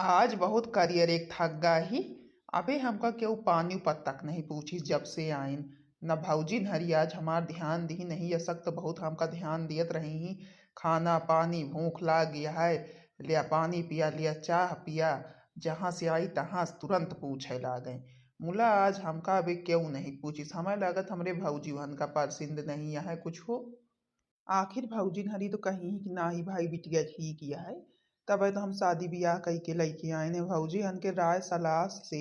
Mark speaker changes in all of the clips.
Speaker 1: आज बहुत करियर एक थक गई। अबे हमका केहू पानी ऊपर तक नहीं पूछी जब से आइन। न भौजी हरी आज हमार ध्यान दी नहीं यसक तो बहुत हमका ध्यान दियत रही ही। खाना पानी भूख लाग गया है। लिया पानी पिया लिया चाह पिया। जहाँ से आई तहाँ से तुरंत पूछे लागे। मुला आज हमका अभी क्यों नहीं पूछी हमें लागत हमरे भौजी हन का परसिंद नहीं है कुछ हो। आखिर भौजी हरी तो कहीं कि ना ही भाई बिटिया ही किया है। तब तो हम शादी ब्याह कई के लइके आए ने भौजी हन के राय सलाह से।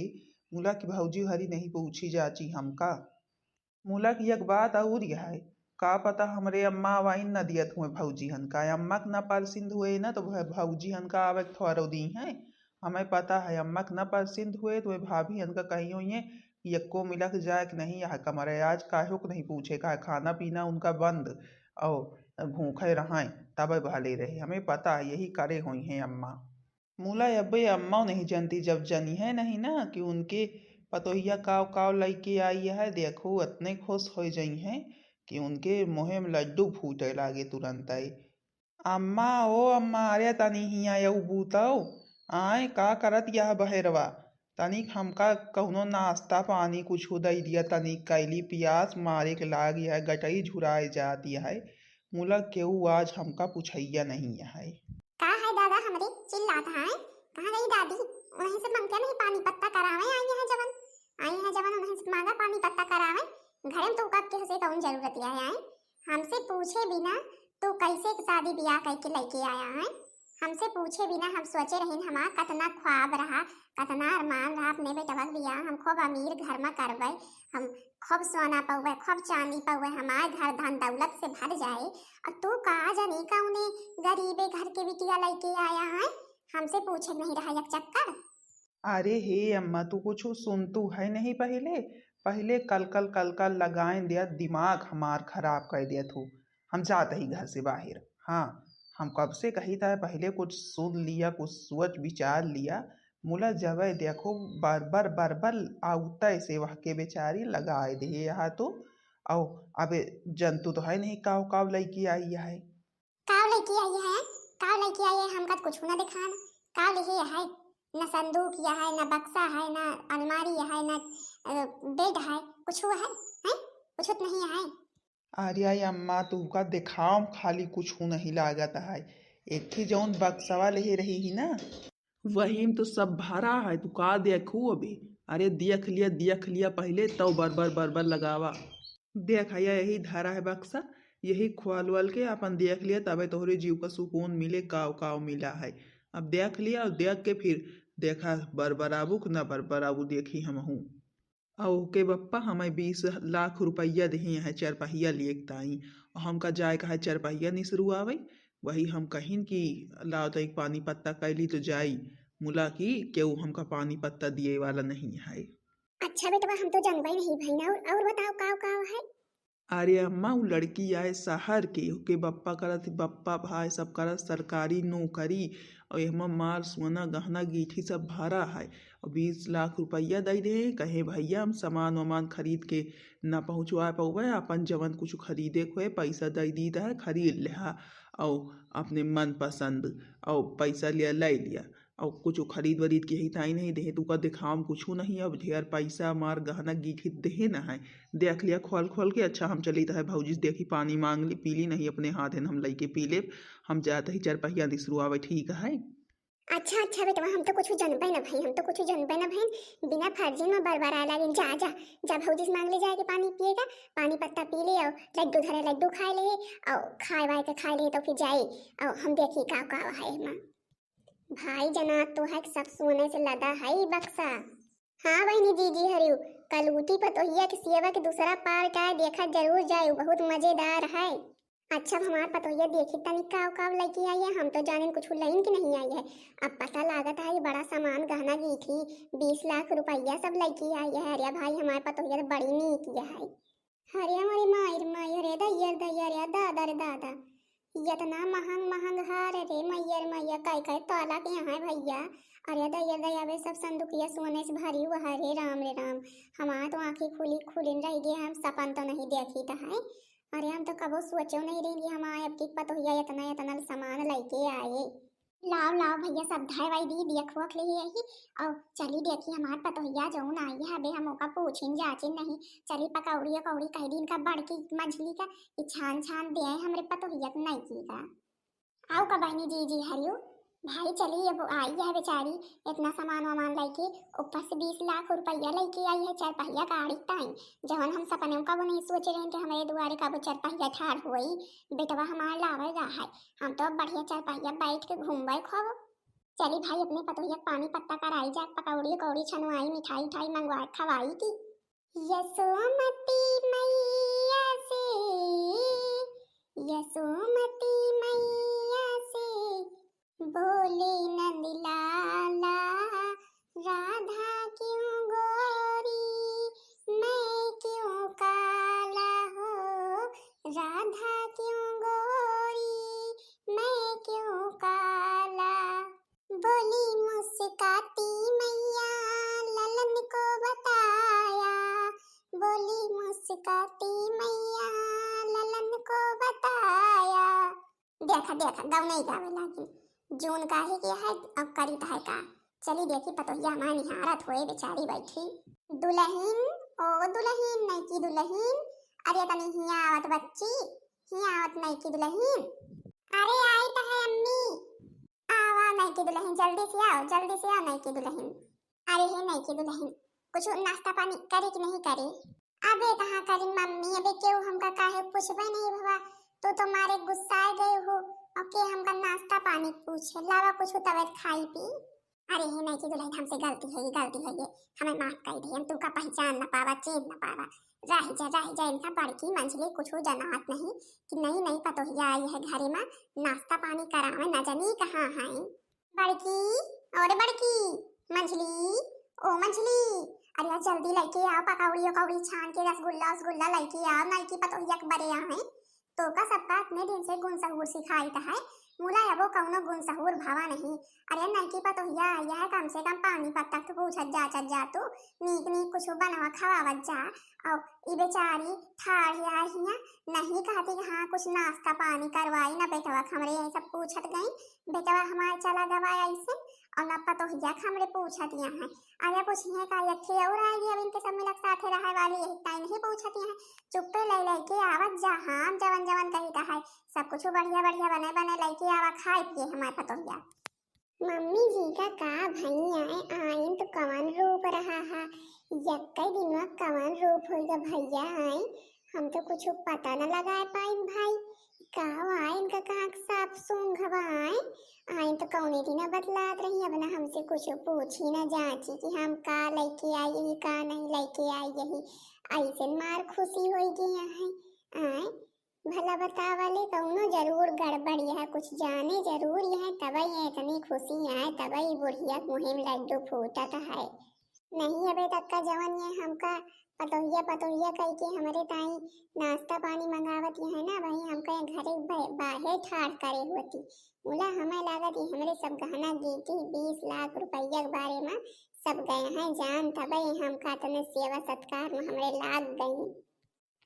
Speaker 1: मुला की भौजी हरी नहीं पूछी जाची हमका। मुला की एक बात और यह है। का पता हमरे अम्मा वाइन न दियत हुए भौजी हन का अम्मा के न परसिंद हुए ना तो भौजी हन का आवे थोड़ो दी है। हमें पता है अम्मा के न परसिंद हुए तो वे भाभी हन का कहीं हुई है। यक्को मिलक जाए कि नहीं यह कमरे आज काहे को नहीं पूछे का खाना पीना उनका बंद और भूखे रहें तब भले रहे हमें पता है यही करे हुई हैं अम्मा। मूला अब्बे अम्मा नहीं जानती जब जनी है नहीं ना कि उनके पतोहिया काव काव लइके आई है देखो इतने खुश हो जाई हैं कि उनके मुँह में लड्डू फूटे लागे तुरंत आई। अम्मा ओ अम्मा अरे तनी हिया यऊ बूतौ आय का करत यह बहेरवा। तनिक हमका कहुनो नाश्ता पानी कुछ दई दिया तनिक कैली पियास मारे के लाग यह गटई झुराए जाती है। मुला केहू आज हमका पूछैया नहीं है।
Speaker 2: का है दादा हमरे चिल्लात हैं कहाँ गई दादी। वहीं से मांगते नहीं पानी पत्ता करावे आई है जवन वहीं से मांगा पानी पत्ता करावे। घर में तो कब के से कौन जरूरत है आए हमसे पूछे बिना तो कैसे शादी ब्याह करके लेके आया है। हमसे पूछे बिना हम सोचे रहे हमारा कतना ख्वाब रहा कतना अरमान रहा अपने बेटवा बियाह हम खूब अमीर घर में करवे। हम खूब सोना पौवे खूब चांदी पौवे हमारे घर धन दौलत से भर जाए। और तू कहा जाने का उन्हें गरीबे घर के बिटिया लेके आया है। हमसे पूछे नहीं रहा एक चक्कर।
Speaker 1: अरे हे अम्मा तू कुछ सुन तू है नहीं पहले पहले कल लगाए दिया दिमाग हमार खराब कर दिया तू। हम जाते ही घर से बाहर। हाँ हम कब से कही था पहले कुछ सुन लिया कुछ सोच विचार लिया। मुला जब देखो बरबर बरबर आउता से वह के बेचारी लगाए दे यहाँ तो। आओ अबे जंतु तो है नहीं काव काव लड़की आई है।
Speaker 2: काव लेके आई है काव लेके आई है हमका कुछ ना दिखाना। काव लेके है न संदूक या है न बक्सा है न अलमारी है न बेड है कुछ है कुछ नहीं है।
Speaker 1: अरे अम्मा तू का दिखाओ खाली कुछ नहीं लागत है। एक ही जौन बक्सवा ले रही ही ना वही में तो सब भरा है तू का देखू अभी। अरे देख लिया पहले तो बरबर बरबर लगावा। देख है यही धरा है बक्सा यही खोल वल के अपन देख लिया तबे तोहरे जीव का सुकून मिले काव काव मिला है। अब देख लिया और देख के फिर देखा बरबराबू कि न बरबराबू देखी हम हूँ। ओके बप्पा हमें 20 लाख रुपया दही है चरपहिया लिए ताई और हमका जाए का है चरपहिया नहीं शुरू आवे। वही हम कहीं कि लाओ तो एक पानी पत्ता कैली तो जाई। मुला की केहू हमका पानी पत्ता दिए वाला नहीं है।
Speaker 2: अच्छा बेटवा हम तो जानवे नहीं भाई ना और बताओ काव काव है।
Speaker 1: अरे अम्मा वो लड़की आए शहर के बप्पा करत बप्पा भाई सब करत सरकारी नौकरी और एमा माल सोना गहना गीठी सब भरा है। और 20 लाख रुपया दे दे कहे भैया हम सामान वामान खरीद के ना पहुँचवा पौवे अपन जवन कुछ खरीदे को है पैसा दे दी है खरीद लिया और अपने मन पसंद और पैसा लिया ले लिया और कुछ खरीद वरीद के ही ताई नहीं दे तू का दिखाओ कुछ नहीं अब ढेर पैसा मार गहना गीठी दे ना है। देख लिया खोल खोल के अच्छा हम चली है भौजी देखी पानी मांग ली पी ली नहीं अपने हाथ है हम लई पी ले। हम जाते ही चरपहिया दिसरू आवे ठीक है।
Speaker 2: अच्छा अच्छा बेटवा हम तो कुछ जानबे ना भाई हम तो कुछ जानबे ना भाई बिना फर्जी में बरबर आ लगे जा जा जा भौजी से मांग ले जाके पानी पिएगा पानी पत्ता पी ले और लड्डू धरे लड्डू खा ले और खाए वाए के खा ले तो फिर जाए और हम देखी का का है मां। भाई जना तो है सब सोने से लदा है ही बक्सा। हाँ बहनी जी हरियो कल ऊटी पतोहिया के सियवा के दूसरा पार का देखा जरूर जाए बहुत मजेदार है। अच्छा हमार पतोहिया देखी तनी काव काव लेके आई है हम तो जाने कुछ लाइन की नहीं आई है। अब पता लागत है ये बड़ा सामान गहना गीठी 20 लाख रुपया सब लेके आई है। अरे भाई हमारे पतोहिया तो बड़ी नीक है। अरे हमारे मायर मायर दैया दादा रे दादा इतना महंग महंग हार रे मैयर मैया कई तोला के यहाँ है भैया। अरे दैया वे सब संदुकिया सोने से भरी हुआ है रे राम हमारा तो आंखें खुली खुली रह गई हम सपन तो नहीं देखी था है। अरे हम तो कबो सोचो नहीं रहेंगे हमारे अब की पतोहिया इतना इतना सामान लेके आए। लाओ लाओ भैया सब धाय वाई दी दिया खोख ले यही। और चली देखी हमार पतोहिया जऊन आई है बे हम ओका पूछिन जाचिन नहीं। चली पकौड़ी कौड़ी कई दिन का बड़की मछली का ई छान छान दे हमरे पतोहिया के नहीं की का। आओ का बहनी जी जी हरियो। भाई चली अब आई है बेचारी इतना सामान वामान लेके ऊपर से 20 लाख रुपया लेके आई है चार पहिया गाड़ी टाइम। जवन हम सपने का वो नहीं सोचे रहे कि हमारे दुआरे का वो चार पहिया ठाड़ हुई बेटवा हमारा लावेगा है। हम तो बढ़िया चार पहिया बैठ के घूमबे खूब। चली भाई अपने पतोहिया पानी पत्ता कराई जा पकौड़ी कौड़ी छनवाई मिठाई उठाई मंगवाई खवाई थी। यशोमती मैया से यशोमती मैया से बोले नंद लाला राधा क्यों गोरी मैं क्यों काला हो राधा क्यों गोरी मैं क्यों काला। बोली मुस्काती मैया ललन को बताया बोली मुस्काती मैया ललन को बताया। देखा देखा गाँव नहीं गावे लागी जून का ही किया है अब करी है का। चली देखी पतोहिया हमारी निहारत होए बेचारी बैठी। दुल्हन ओ दुल्हन नहीं की दुल्हन अरे तनी हिया आवत बच्ची हिया आवत नहीं की दुल्हन। अरे आई तो है अम्मी आवा नहीं की दुल्हन जल्दी से आओ नहीं की दुल्हन। अरे हे नहीं की दुल्हन कुछ नाश्ता पानी करे कि नहीं करे। अबे कहाँ करी मम्मी अबे क्यों हमका काहे पूछबे नहीं भवा तो तुम्हारे गुस्सा गए हो और के हमका नाश्ता पानी पूछे लावा कुछ तबियत खाई पी। अरे हे नहीं की दुल्हन हमसे गलती है ये हमें माफ कर दे हम तुमका पहचान न पावा चीन न पावा। रह जा इनका बड़की मंझली कुछ जनात नहीं कि नहीं पतोहिया आई है घरे में नाश्ता पानी करावे न जानी कहाँ है। बड़की और बड़की मंझली ओ मंझली अरे जल्दी लेके आओ पकौड़ी कौड़ी छान के रसगुल्ला लेके आओ नहीं की पतोहिया के बड़े हैं तो का सबका इतने दिन से गुण सहूर सिखाई है मुला अब कौनो गुण सहूर भावा नहीं। अरे नहीं की पतोहिया आया है कम से कम पानी पत्ता तो पूछत जा तू नीक कुछ बनवा खवावत जा। और ई बेचारी ठाढ़िया हिया नहीं कहती कि हाँ कुछ नाश्ता पानी करवाई ना बेटवा हमरे यही सब पूछत गई बेटवा हमारे चला गवाया ऐसे और ना पतोहिया हमरे पूछत यहाँ। अरे पूछिए का यखे और आएगी अब इनके सब मिलक साथे रहे वाली यही टाइम नहीं पूछत यहाँ चुप्पे ले के आवत जा हाँ जवन कहता है सब कुछ बढ़िया बने लेके आवा खाए पिए हमारे पतोहिया। मम्मी जी का भैया आइन तो कवन रूप रहा है यक्के दिन में कवन रूप होगा भैया आए हम तो कुछ पता न लगा पाए भाई का आए इनका कहाँ साफ सूंघ आए आइन तो कौने दिन बतलात रही अब ना हमसे कुछ पूछी न जांची कि हम का लेके आई यही का नहीं लेके आई यही ऐसे मार खुशी हो गई है आए भला बतावले कौनो जरूर गड़बड़ी है कुछ जाने जरूर है तबई इतनी खुशी है तबई बुढ़िया मुहिम लड्डू फूटत है। नहीं अबे तक का जवन ये हमका पतोहिया कह के हमारे ताई नाश्ता पानी मंगावत है ना भाई हमका घरे बाहर ठाड़ करे होती बोला हमें लागत ही हमारे सब गहना गीती 20 लाख रुपया के बारे में सब गए हैं जान तबई हमका तने सेवा सत्कार में हमारे लाग गई।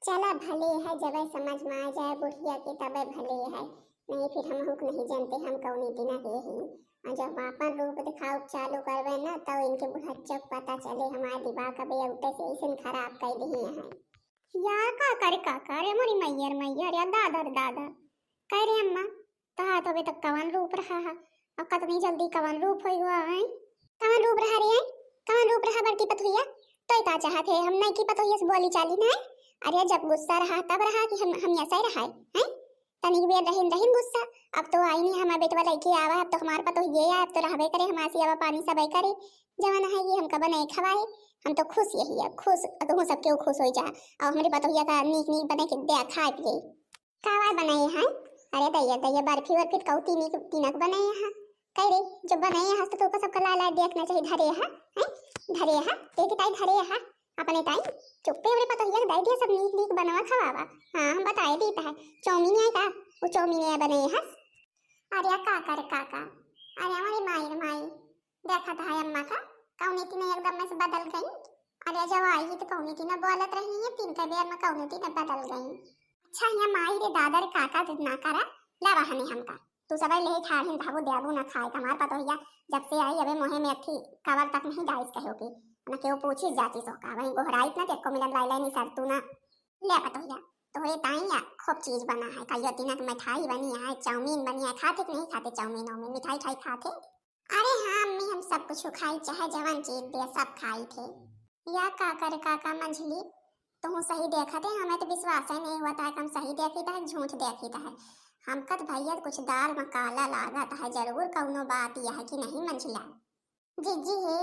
Speaker 2: चला भले है जब समझ में आ जाए बुढ़िया के तब भले है नहीं फिर हम नहीं जानते हम कौनी दिन ही और जब अपन रूप दिखाओ चालू करवे ना तो इनके बुढ़च्चों पता चले हमारे दिमाग का बेउटे से इसे खराब कर दिए हैं। यार का करे मोरी मैयर या दादा कह रे अम्मा कहा तो अबे तक कवन रूप रहा है अब कितनी जल्दी कवन रूप हो हुआ है कवन रूप रहा रे कवन रूप रहा बड़की पतोहिया तो का चाहते हम नहीं की पतोहिया से बोली चाली ना अरे जब गुस्सा रहा तब रहा कि हम ऐसा ही रहा है तनिक बेर रहीन गुस्सा अब तो आई नहीं हमारे बेटवा लेके आवा अब तो हमारे पास तो ये अब तो रहबे करे हमारे आवा पानी सब करे जवाना है ये हमका बनाए खवाए हम तो खुश यही है खुश तो सब क्यों खुश हो जा और हमारे पतोहिया का नीक बने के दे खाए पिए कावा बनाए हैं अरे दैया बर्फी वर्फी कौती तीनक बनाए हैं कह रे जब बनाए हैं तो सबका लाला देखना चाहिए धरे है एक ताई धरे है अपने ताई चुप्पे हमरे पतोहिया के दाई दिया सब नीक बनवा खवावा हाँ हम बताए देता है चौमीन है का वो चौमीन बने है। अरे काका अरे हमारी माई देखा था अम्मा का कौनीती ने एकदम में से बदल गई अरे जब आई तो कौनीती ने बोलत रही है 3 के बेर में कौनीती ने बदल गई। अच्छा यहाँ माई रे दादा रे काका ना करा लावा हने हमका तू सब ले ठाड़िन धाबो देबू ना खाए हमार पतोहिया जब से आई अबे मोहे में अथी कवर तक नहीं डाइस कहोगी ना केहू पूछी जाती सो का वही गोहराई ना देखो मिलन लाइला नहीं सर तू ना ले पतोहिया तोहरे ताई या खूब चीज बना है कहियो तीना की मिठाई बनी है चाउमीन बनी है खाते कि नहीं खाते चाउमीन और मिठाई खाई खाते। अरे हाँ अम्मी हम सब कुछ खाई चाहे जवान चीज दे सब खाई थे। या का करे काका मंझली तुम सही देखा थे हमें तो विश्वास ही नहीं हुआ था कि हम सही देखी था झूठ देखी था। हमका तो भैया कुछ दाल में काला लागत है जरूर कौनो बात यह है कि नहीं मंझला। जीजी हे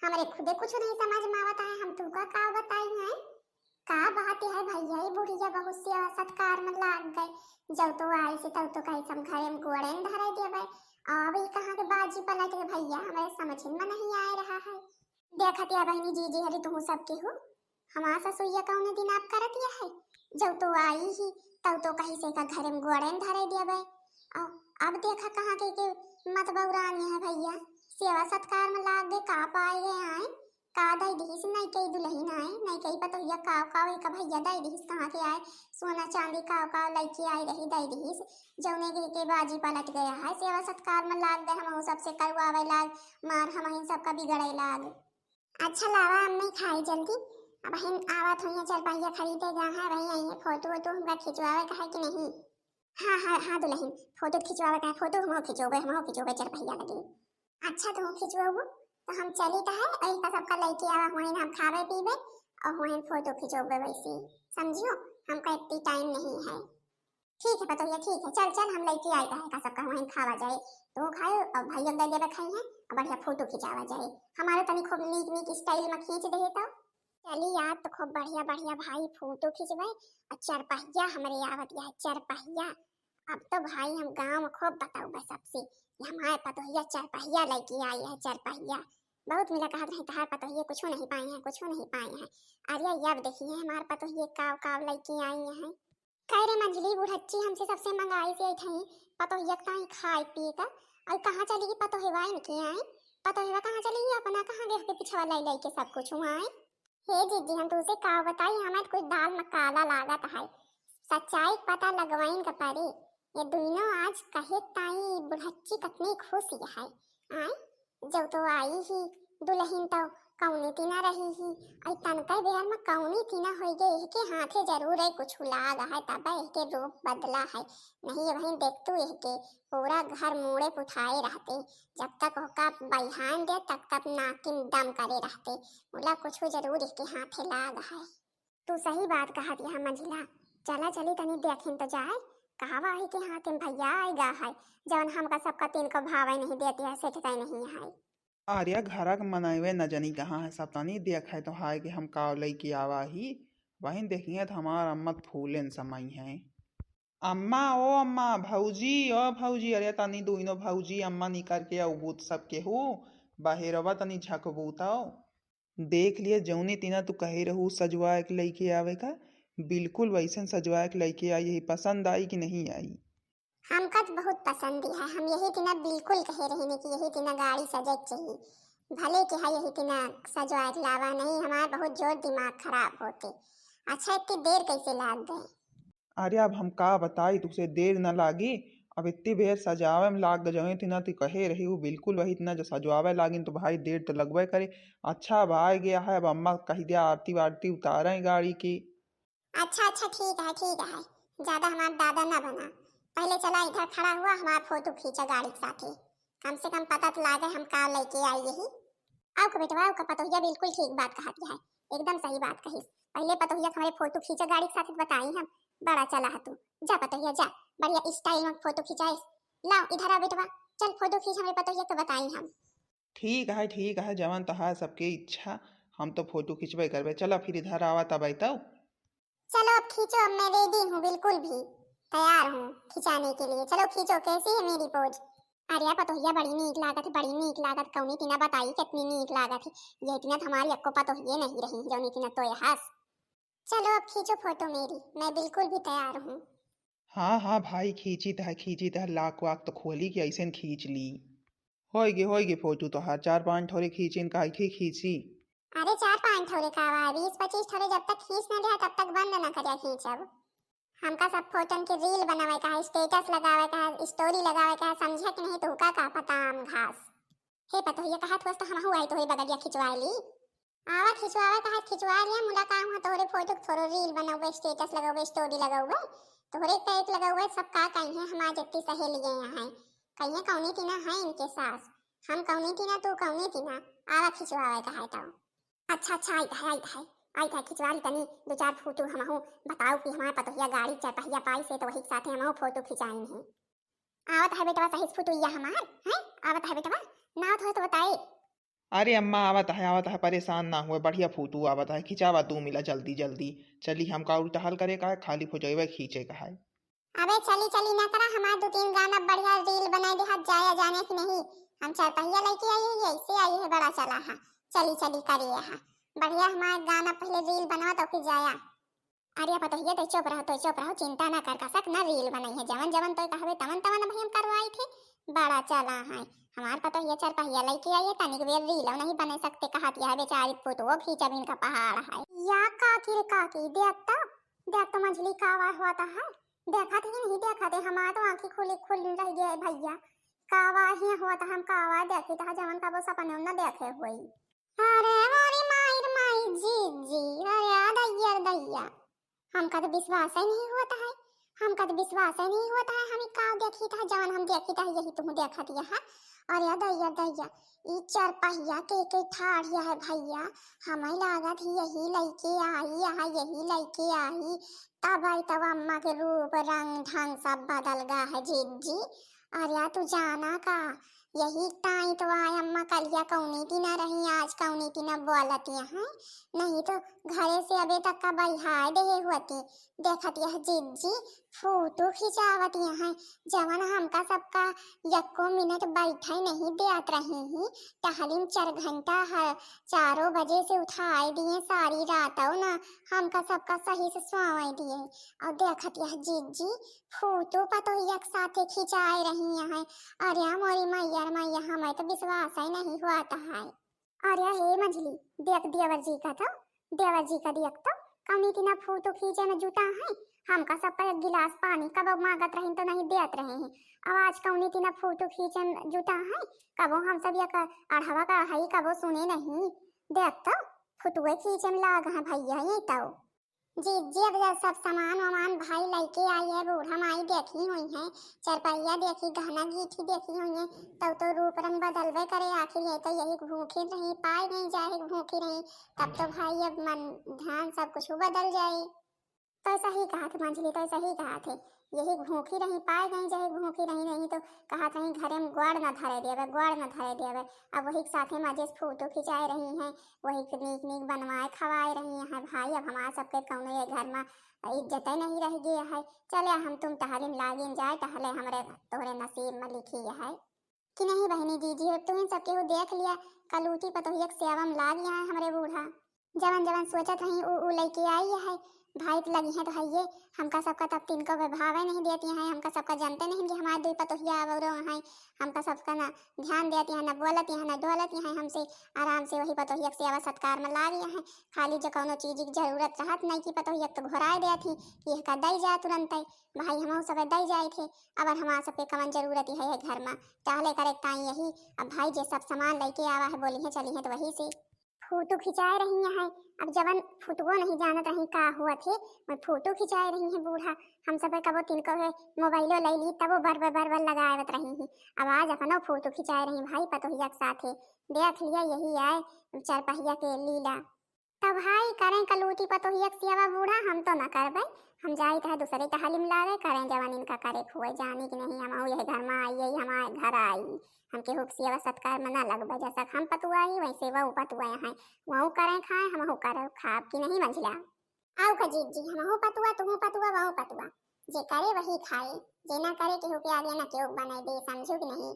Speaker 2: हमारे खुदे कुछ नहीं समझ में आवता है हम तुमका का बताई है का बात है भैया ही बुढ़िया बहुत सी सत्कार में लाग गए जब तो आई से तब तो कहीं सम घरे में गोड़े धरा देवे अब ये कहाँ के बाजी पलट के भैया हमारे समझ में नहीं आ रहा है। देखा त्या बहनी जीजी हरी तुम सबके हो हमारा ससुइया कौने दिन आप करत यह है जब तो आई ही तब तो कहीं से का घरे में गोड़े धरा देवे अब देखा कहाँ के मत बउरानी है भैया सेवा सत्कार में लाग गए का पाए गए आए का दई दिहिस नहीं कई दुल्हन आए नहीं कई पतोहिया काव एक भैया दई दिहिस कहाँ के आए सोना चांदी काव लड़की आई रही दई दिहिस जौने के बाजी पलट गया है सेवा सत्कार में लाग गए हम सबसे करवावे लाग मार हम सबका बिगड़े लाग। अच्छा लावा अम्मी खाई जल्दी अब हम आवत हुई चल पहिया खरीदे जा है वही आई फोटो तो हमरा खिंचवावे का है कि नहीं। हाँ दुल्हन फोटो खिंचवावे का है फोटो हम खिंचोगे चल पहिया लगी। अच्छा तुम खिंचवाओ तो हम चली तो है ऐसा सबका लड़की आवा हुई हम खावे पीवे और हुई फोटो खिंचोगे वैसे समझियो हमका इतनी टाइम नहीं है। ठीक है पतोहिया ठीक है चल हम लड़की आई है का सबका हुई खावा जाए तो खाओ और भाई अंदर देवे खाई है और बढ़िया फोटो खिंचावा जाए हमारे तनी खूब नीक स्टाइल में खींच दे तो चली यार तो खूब बढ़िया भाई फोटो खिंचवाए और चरपहिया हमारे आवत है चरपहिया अब तो भाई हम गाँव में खूब बताओ सबसे हमारे पतोहिया चरपहिया लड़की आई है चरपहिया बहुत मिला कहा रहे तहार पतोहिया कुछ नहीं पाए हैं अरे अब देखिए हमारे पतोहिया काव लड़की आई है कह रे मंजली बुढ़च्ची हमसे सबसे मंगाई से थी पतोहिया ताई खाए पिए का और कहाँ चली गई पतोहिवा इनके आए पतोहिवा कहाँ चली गई अपना कहाँ देख के पिछवा लाई के सब कुछ हुआ है। हे जीजी हम तुझसे का बताई हमें कुछ दाल में काला लागत है सच्चाई पता लगवाइन का पड़ी ये दोनों आज कहे ताई बुढ़च्ची कितनी खुश है आए जब तो आई ही दुल्हन तो कौनी तीना रही ही आई तनका बेहर में कौनी तीना हो गई के हाथे जरूर है कुछ लाग है तब के रूप बदला है नहीं वही देख तू के पूरा घर मुड़े पुठाए रहते जब तक होका बहान दे तब तक नाकिन दम करे रहते बोला कुछ जरूर इसके हाथे लाग है। तू सही बात कहा दिया मंझिला चला चली तनी देखिन तो जाए कहावा है कि हाँ तुम भैया आएगा है जवन हमका सबका तीन को भावे नहीं देती है सेठ का नहीं है।
Speaker 1: आर्या घरा के मनावे न जानी कहाँ है सब तनी देख है तो हाय कि हम काव लई आवा ही वहीं देखिए तो हमार अम्मा फूलन समय है अम्मा ओ अम्मा भौजी अरे तनी दोनों भौजी अम्मा निकर के अबूत सबके हो बाहरवा तनी झकबूताओ देख लिए जौनी तीना तू कहे रहू सजवा के लईके आवे का बिल्कुल वैसे सजवा के लईके आई यही पसंद आई कि नहीं आई।
Speaker 2: हमका तो बहुत पसंद है हम यही तीना बिल्कुल कहे रही ने कि यही तीना गाड़ी सजे चाहिए भले कि है यही तीना सजवा के लावा नहीं हमारा बहुत जोर दिमाग खराब होते। अच्छा इतनी देर कैसे लाग गए।
Speaker 1: अरे अब हम का बताई तुझसे देर न लागी अब इतनी देर सजावे में लाग जगह थी ना तू कहे रही हूँ बिल्कुल वही ना जो सजवावे लागिन तो भाई देर तो लगवे करे। अच्छा अब आ गया है अब अम्मा कही दिया आरती वारती उतारे गाड़ी की।
Speaker 2: अच्छा ठीक है ज्यादा हमारा दादा ना बना पहले चला इधर खड़ा हुआ हमारा फोटो खींचा गाड़ी के साथ कम से कम पता तो लागे हम का लेके आई यही। आओ का बेटवा का पतोहिया बिल्कुल ठीक बात कहा है एकदम सही बात कही पहले पतोहिया हमारे फोटो खींचा गाड़ी के साथ बताई हम बड़ा चला है तू जा पतोहिया जा बढ़िया स्टाइल में फोटो खिंचाए लाओ इधर आ बेटवा चल फोटो खींच हमारे पतोहिया तो बताई हम।
Speaker 1: ठीक है जवान तो है सबके इच्छा हम तो फोटो खिंचबे करबे चला फिर इधर आवा तब तो
Speaker 2: चलो अब खींचो अब मैं रेडी हूँ बिल्कुल भी तैयार हूँ खिंचाने के लिए चलो खींचो कैसी है मेरी पोज। अरे पतोहिया बड़ी नीक लागत कौनी तीना बताई कितनी नीक लागत है ये तीना हमारी अक्को पतोहिया नहीं रही जौनी तीना तो हंस। चलो अब खींचो फोटो मेरी मैं बिल्कुल भी तैयार हूँ।
Speaker 1: हाँ भाई खींची तो लाख वाक तो खोली कि ऐसे खींच ली होएगी फोटो तो हर 4-5 ठोरे खींचिन काहे खींची।
Speaker 2: अरे 4-5 ठोरे का 20-25 ठोरे जब तक खींच ना दे तब तक बंद ना करिया खींचब। हमका सब फोटन के रील बनावे का है, स्टेटस लगावे का है, स्टोरी लगावे का है, समझे कि नहीं? तो का पता आम घास हे पतोहिया कहत होस तो हमहू आई तोहरे बगलिया खिंचवाई ली। आवा खिंचवावे कहत खिंचवा लिया, मुला काम है तोहरे फोटो थोड़ो रील बनावे, स्टेटस लगावे, स्टोरी लगावे, तोहरे पेट लगावे। सब का कहीं है हमार जत्ती सहेलियां यहाँ कहीं कौनी तीना है इनके सास, हम कौनी तीना तू कौनी तीना। आवा खिंचवावे कहा तो अच्छा आई था खिंचवा ली तनी दो चार फोटो हमहू बताओ कि हमारे पतोहिया गाड़ी चार पहिया पाई से तो वही साथे हमहू फोटो खिंचाई है। आवत है बेटवा सही फोटो या हमार हैं? आवत है बेटवा ना तो बताए।
Speaker 1: अरे अम्मा आवत है परेशान ना हुए, बढ़िया फोटो आवत है, खिंचावा तू मिला जल्दी जल्दी। चली हमका उल्टा हल करे का है, खाली फोटोवे खींचे का है।
Speaker 2: अबे चली ना करा, हमार दो तीन गाना बढ़िया रील बनाए दे हाथ जाया जाने की नहीं। हम चार पहिया लेके आई है, ऐसे आई है बड़ा चला है। चली करिए हा बढ़िया हमार गाना पहले रील बनवा तो फिर जाया। अरे पतोहिया तो चुप रहो, चिंता ना कर सक ना रील बनाई है, जवन जवन तो कहवे तवन तवन भाई हम करवाई थे। बड़ा चला है हमार पतोहिया चार पहिया लेके आई है, तनिक बेर रील नहीं बना सकते कहत यह बेचारी फोटो खींचब इनका पहाड़ है। या काकी देख तो मंझली का आवाज हुआ है, देखा थे नहीं देखा थे? हमारा तो आंखें खुल रह गए भैया, कावा ही हुआ था, हम कावा देखे था जवन का वो सपने न देखे हुई। अरे मोरी माई जी अरे दैया हमका तो विश्वास ही नहीं होता है, हम का देखी था जवन हम देखी था यही तुम देखा दिया है। अरे दैया ई चार पहिया के ठाड़िया है भैया, हमें लागत यही लड़के आई तब आई तब अम्मा के रूप रंग ढंग सब बदल गया है जीजी। अरे तू जाना का यही टाई तो आय अम्मा कलिया कौनी की ना रही, आज कौनी की ना बोलती है, नहीं तो घरे से अबे तक का बहिहार दे होती। देखती है जीजी फोटो खिंचावती है जवन हमका सबका यक्को मिनट बैठे नहीं देत रही ही, टहलिम 4 घंटा है 4 बजे से उठाए दिए सारी रात ना हमका सबका सही से सोए दिए। और देखती है जीजी फोटो पतो एक साथे खिंचाए रही है। अरे मोरी मैया हमें तो विश्वास ही नहीं हुआ है। अरे हे मंझली देख देवर जी का देख तो कौनी तीना फोटो खींचे में जुटा है, हमका सब पर एक गिलास पानी कब मांगत रही तो नहीं देत रहे हैं। आवाज कौनी तीना फोटो खींचे में जुटा है, कबो हम सब ये अढ़वा का है कबो सुने नहीं। देख तो फोटो खींचे में लाग है भैया ये तो जी अब सब सामान वामान भाई लेके आई है, बूढ़ा माई देखी हुई है, चरपैया देखी, गहना गीठी देखी हुई है, तब तो रूप रंग बदलवे करे। आखिर ये तो यही भूखी रही पाई नहीं जाए भूखी रही, तब तो भाई अब मन ध्यान सब कुछ बदल जाए। तो सही कहा थे मंझली, तो सही कहा थे, यही भूखी रही पाई नहीं जाए भूखी रही नहीं तो कहा कहीं घरे में गोड़ न धरे देवे। अब वही साथे मजे से फोटो खिंचाए रही हैं, वही नीक बनवाए खवाए रही हैं भाई। अब हमारा सबके कौनो ये घर में इज्जत नहीं रह गई है। चले हम तुम टहलिन लागिन जाए, टहले हमरे तोहरे नसीब में लिखी है कि नहीं बहनी दीजिए। अब तुम्हें सबके देख लिया कलूटी पतोहिया सेवा में ला गया है हमरे बूढ़ा, जवन सोचत रही उ लेके आई है भाई तो लगी है तो है ये हमका सबका तब तीन को विभाव नहीं देती हैं, हमका सबका जानते नहीं कि हमारे 2 पतोहिया और हैं, हमका सबका ना ध्यान देती हैं, ना बोलती हैं, ना डोलती हैं, हमसे आराम से वही पतोहिया सेवा सत्कार में ला गया है। खाली जो कोनो चीज की जरूरत रहत नहीं कि पतोहिया तो घोराए देती कि का दई जा तुरंत भाई हम सब दई जाए थे। अब हमारा सबके कवन जरूरत है घर में टहले करे ताई यही। अब भाई जो सब सामान लेके आवा है बोली है चली है तो वही से फोटो खिंचाए रही है। अब जवन फोटो नहीं जानत रही का हुआ थे, मैं फोटो खिंचाए रही है बूढ़ा, हम सब कबो तिनको मोबाइलो ले ली तब बर लगावत रही है। अब आज अपनो फोटो खिंचाए रही भाई पतोहिया के साथे, देख लिया यही आए 4 पहिया के लीला। तब भाई करें कलूटी पतोहिया के सेवा बूढ़ा, हम तो न करबे, हम जाई था दूसरे टहलिम लागे करें जवन इनका करे हुए जानी कि नहीं हम यही घर में आई यही हमारे घर आई, हम केहू सेवा सत्कार में ना लगबे, जैसा हम पतुआ ही वैसे वह पतुआ हैं वह करें खाए हम करे खाब की नहीं मंझला। आओ का जी हम पतुआ तुम पतुआ वह पतुआ, जे करे वही खाए, जे ना करे केहू के आगे ना केहू बनाए दे, समझो कि नहीं।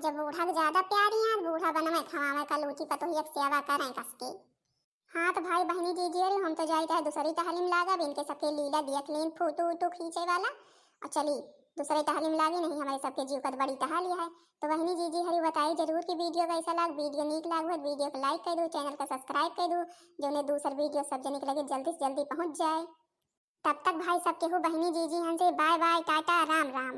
Speaker 2: जब बूढ़ा के ज्यादा प्यारी है बूढ़ा बनवे खवावे कलूटी पतोहिया की सेवा करें कसके। हाँ तो भाई बहनी दीजिए हम तो जाते हैं दूसरी टहलिम लागा इनके सबके लीला देख लें फोटो खींचे वाला और चली दूसरे टहलिम लागे नहीं हमारे सबके जीव का बड़ी टहलिया है। तो बहनी जी हरी बताइए जरूर कि वीडियो कैसा लगा, वीडियो नीक लगा वीडियो को लाइक कर दो, चैनल को सब्सक्राइब कर दो, जो ने दूसरा वीडियो सब जने के लगे जल्दी से जल्दी पहुंच जाए। तब तक भाई सब केहू बहिनी जीजी हन से बाय बाय टाटा राम राम।